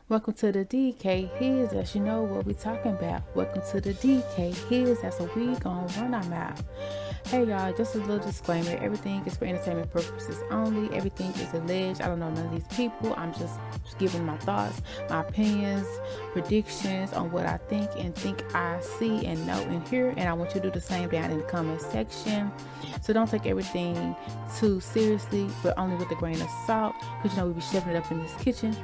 Welcome to the DK His, as you know what we talking about. Welcome to the DK His, that's what we gonna run our mouth. Hey y'all, just a little disclaimer. Everything is for entertainment purposes only. Everything is alleged. I don't know none of these people. I'm just giving my thoughts, my opinions, predictions on what I think I see and know and hear. And I want you to do the same down in the comment section. So don't take everything too seriously, but only with a grain of salt, because we be shoving it up in this kitchen.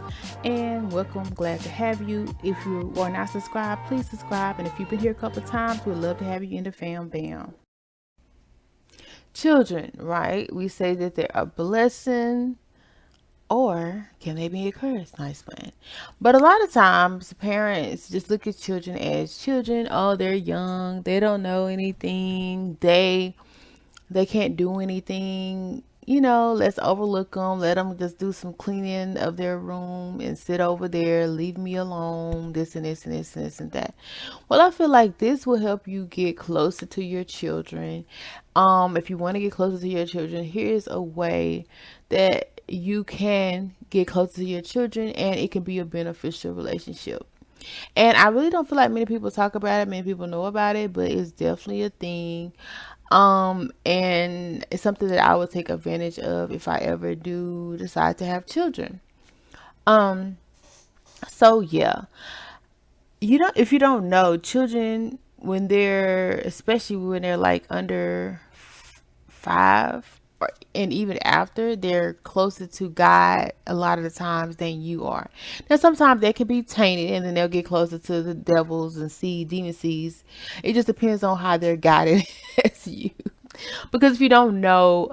And welcome, glad to have you. If you are not subscribed, please subscribe. And if you've been here a couple of times, we'd love to have you in the fam bam. Children, right? We say that they're a blessing or can they be a curse? Nice one. But a lot of times parents just look at children as children. Oh, they're young. They don't know anything. They can't do anything. Let's overlook them. Let them just do some cleaning of their room and sit over there. Leave me alone. This and this and this and this and that. Well, I feel like this will help you get closer to your children. If you want to get closer to your children, here's a way that you can get closer to your children and it can be a beneficial relationship. And I really don't feel like many people talk about it, many people know about it, but it's definitely a thing. And it's something that I will take advantage of if I ever do decide to have children. Um, so yeah, if you don't know, children when they're, especially when they're like under 5 or and even after, they're closer to God a lot of the times than you are. Now sometimes they can be tainted and then they'll get closer to the devils and see demon seeds. It just depends on how they're guided as you. Because if you don't know,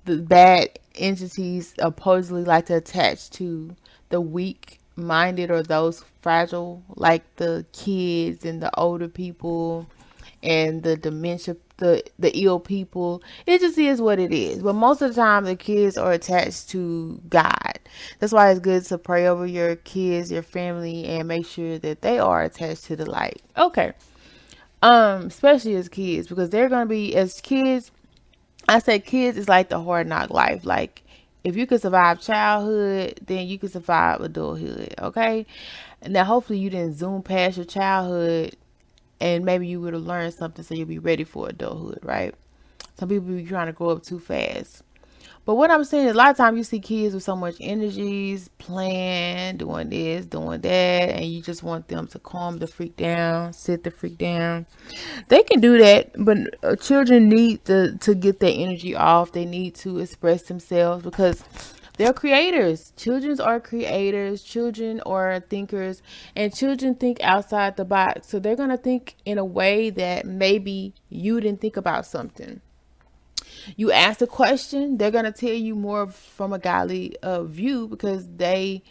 the bad entities supposedly like to attach to the weak minded or those fragile, like the kids and the older people and the dementia, the ill people. It just is what it is. But most of the time the kids are attached to God. That's why it's good to pray over your kids, your family, and make sure that they are attached to the light. Okay. Especially as kids, because they're gonna be, as kids, I say kids is like the hard knock life. Like, if you could survive childhood, then you can survive adulthood. Okay. Now hopefully you didn't zoom past your childhood and maybe you would have learned something so you'll be ready for adulthood, right? Some people be trying to grow up too fast. But what I'm saying is, a lot of times you see kids with so much energies, playing, doing this, doing that, and you just want them to calm the freak down, sit the freak down. They can do that, but children need to get their energy off. They need to express themselves because they're creators. Children are creators. Children are thinkers, and children think outside the box. So they're gonna think in a way that maybe you didn't think about something. You ask a question, they're gonna tell you more from a godly view because they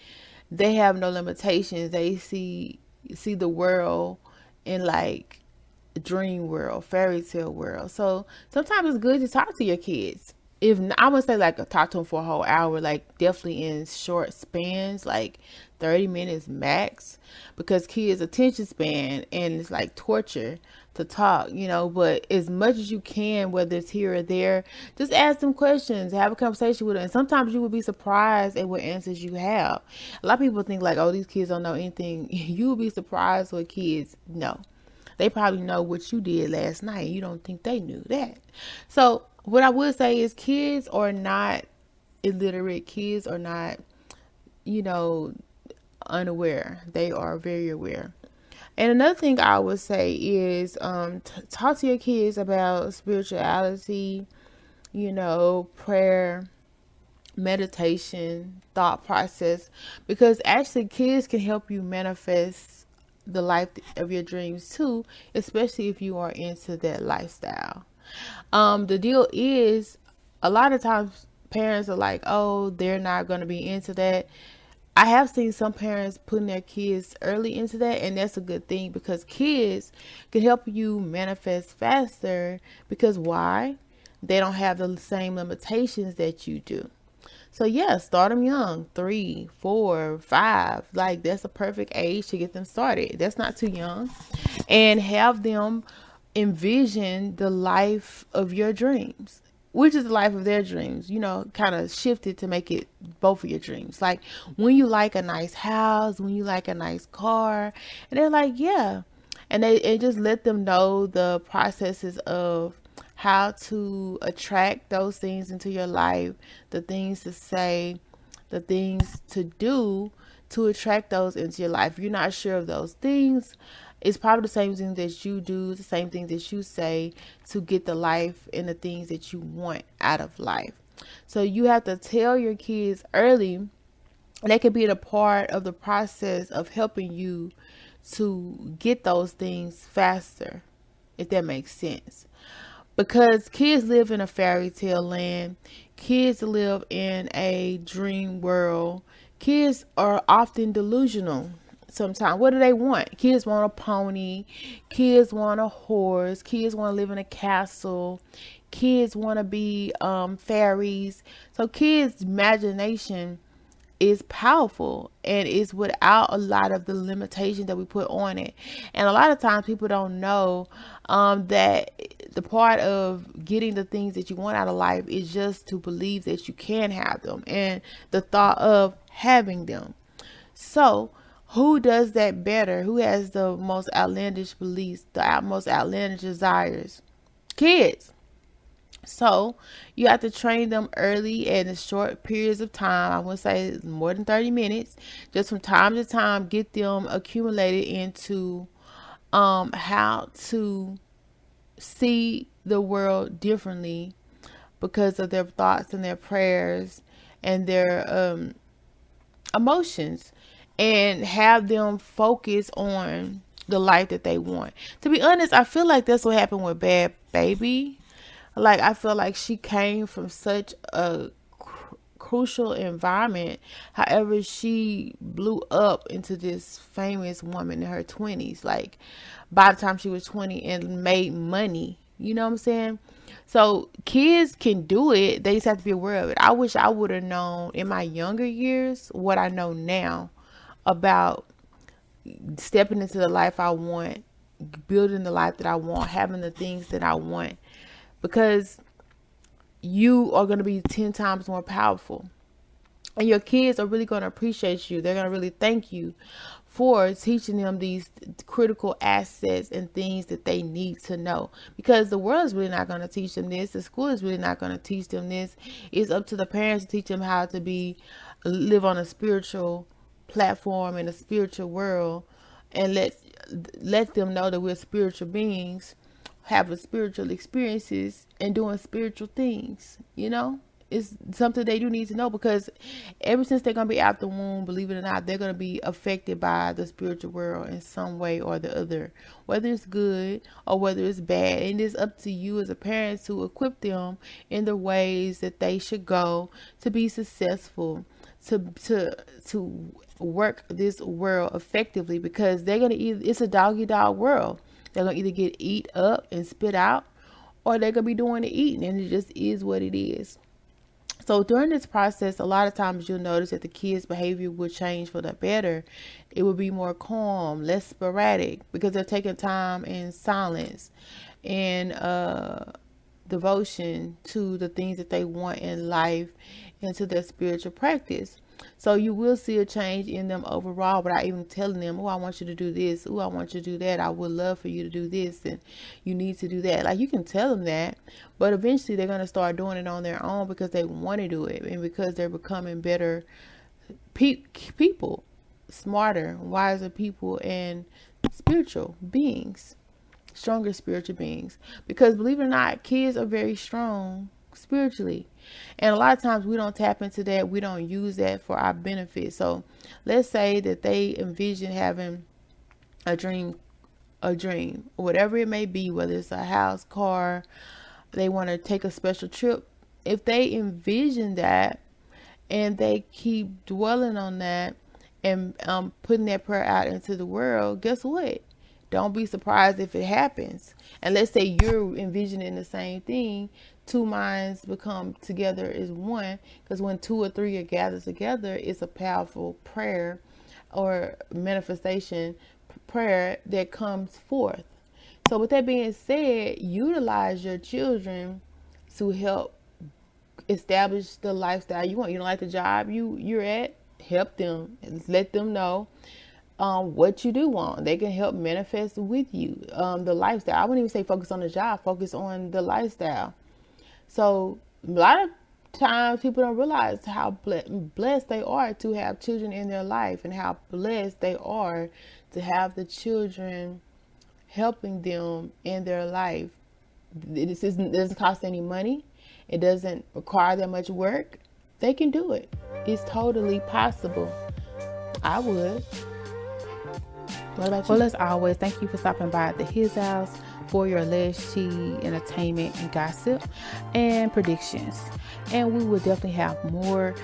have no limitations. They see the world in like dream world, fairy tale world. So sometimes it's good to talk to your kids. If I would say like talk to them for a whole hour, like definitely in short spans, like 30 minutes max, because kids' attention span and it's like torture to talk, but as much as you can, whether it's here or there, just ask them questions, have a conversation with them. And sometimes you will be surprised at what answers you have. A lot of people think like, oh, these kids don't know anything. You will be surprised what kids know. They probably know what you did last night. You don't think they knew that. So what I would say is kids are not illiterate. Kids are not, you know, unaware. They are very aware. And another thing I would say is talk to your kids about spirituality, prayer, meditation, thought process, because actually kids can help you manifest the life of your dreams too, especially if you are into that lifestyle. The deal is, a lot of times parents are like, oh, they're not going to be into that. I have seen some parents putting their kids early into that, and that's a good thing because kids can help you manifest faster. Because why? They don't have the same limitations that you do. So yeah, start them young, 3, 4, 5. Like that's a perfect age to get them started. That's not too young, and have them envision the life of your dreams. which is the life of their dreams, kind of shifted to make it both of your dreams. Like when you like a nice house, when you like a nice car, and they're like, yeah. And they just let them know the processes of how to attract those things into your life, the things to say, the things to do to attract those into your life. If you're not sure of those things, it's probably the same thing that you do, the same thing that you say to get the life and the things that you want out of life. So you have to tell your kids early, and they can be a part of the process of helping you to get those things faster, if that makes sense. Because kids live in a fairy tale land, kids live in a dream world. Kids are often delusional. Sometimes, what do they want? Kids want a pony, kids want a horse, kids want to live in a castle, kids want to be fairies. So kids' imagination is powerful, and it's without a lot of the limitations that we put on it. And a lot of times people don't know that the part of getting the things that you want out of life is just to believe that you can have them, and the thought of having them. So who does that better? Who has the most outlandish beliefs, the most outlandish desires? Kids. So you have to train them early and in short periods of time. I would say more than 30 minutes. Just from time to time, get them accumulated into how to see the world differently because of their thoughts and their prayers and their emotions, and have them focus on the life that they want. To be honest, I feel like that's what happened with Bad Baby. Like, I feel like she came from such a crucial environment. However, she blew up into this famous woman in her 20s. Like, by the time she was 20 and made money. You know what I'm saying? So, kids can do it. They just have to be aware of it. I wish I would have known in my younger years what I know now about stepping into the life I want, building the life that I want, having the things that I want. Because you are going to be 10 times more powerful. And your kids are really going to appreciate you. They're going to really thank you for teaching them these critical assets and things that they need to know. Because the world is really not going to teach them this. The school is really not going to teach them this. It's up to the parents to teach them how to live on a spiritual platform in a spiritual world, and let them know that we're spiritual beings, having spiritual experiences and doing spiritual things. It's something they do need to know, because ever since they're going to be out the womb, believe it or not, they're going to be affected by the spiritual world in some way or the other, whether it's good or whether it's bad. And it's up to you as a parent to equip them in the ways that they should go to be successful, to work this world effectively, because they're going to it's a dog world. They're going to either get eat up and spit out, or they're going to be doing the eating, and it just is what it is. So during this process, a lot of times you'll notice that the kids' behavior will change for the better. It will be more calm, less sporadic, because they're taking time in silence and devotion to the things that they want in life and to their spiritual practice. So you will see a change in them overall without even telling them, oh, I want you to do this. Oh, I want you to do that. I would love for you to do this, and you need to do that. Like, you can tell them that, but eventually they're going to start doing it on their own because they want to do it, and because they're becoming better people, smarter, wiser people, and spiritual beings, stronger spiritual beings. Because believe it or not, kids are very strong spiritually, and a lot of times we don't tap into that. We don't use that for our benefit. So let's say that they envision having a dream, whatever it may be, whether it's a house, car, they want to take a special trip. If they envision that and they keep dwelling on that and putting that prayer out into the world, guess what? Don't be surprised if it happens. And let's say you're envisioning the same thing. Two minds become together as one, because when two or three are gathered together, it's a powerful prayer or manifestation prayer that comes forth. So with that being said, utilize your children to help establish the lifestyle you want. You don't like the job you're at, help them and let them know what you do want. They can help manifest with you the lifestyle. I wouldn't even say focus on the job, focus on the lifestyle. So a lot of times people don't realize how blessed they are to have children in their life, and how blessed they are to have the children helping them in their life. It doesn't cost any money. It doesn't require that much work. They can do it. It's totally possible. I would. What about you? Well, as always, thank you for stopping by at the His House for your alleged tea, entertainment, and gossip, and predictions. And we will definitely have more.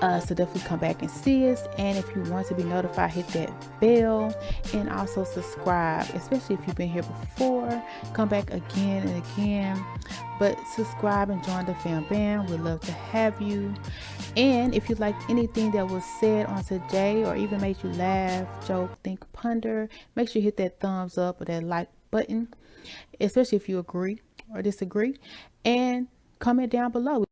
So definitely come back and see us. And if you want to be notified, hit that bell and also subscribe, especially if you've been here before. Come back again and again. But subscribe and join the fam bam. We'd love to have you. And if you like anything that was said on today, or even made you laugh, joke, think, ponder, make sure you hit that thumbs up or that like button, especially if you agree or disagree, and comment down below.